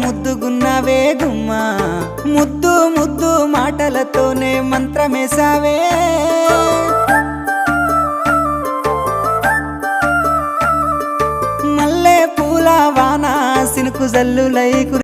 ముద్దుగున్నావే గుమ్మా ముద్దు ముద్దు మాటలతోనే మంత్రమేసావే మల్లె పూల వాన సినుకు జల్లులై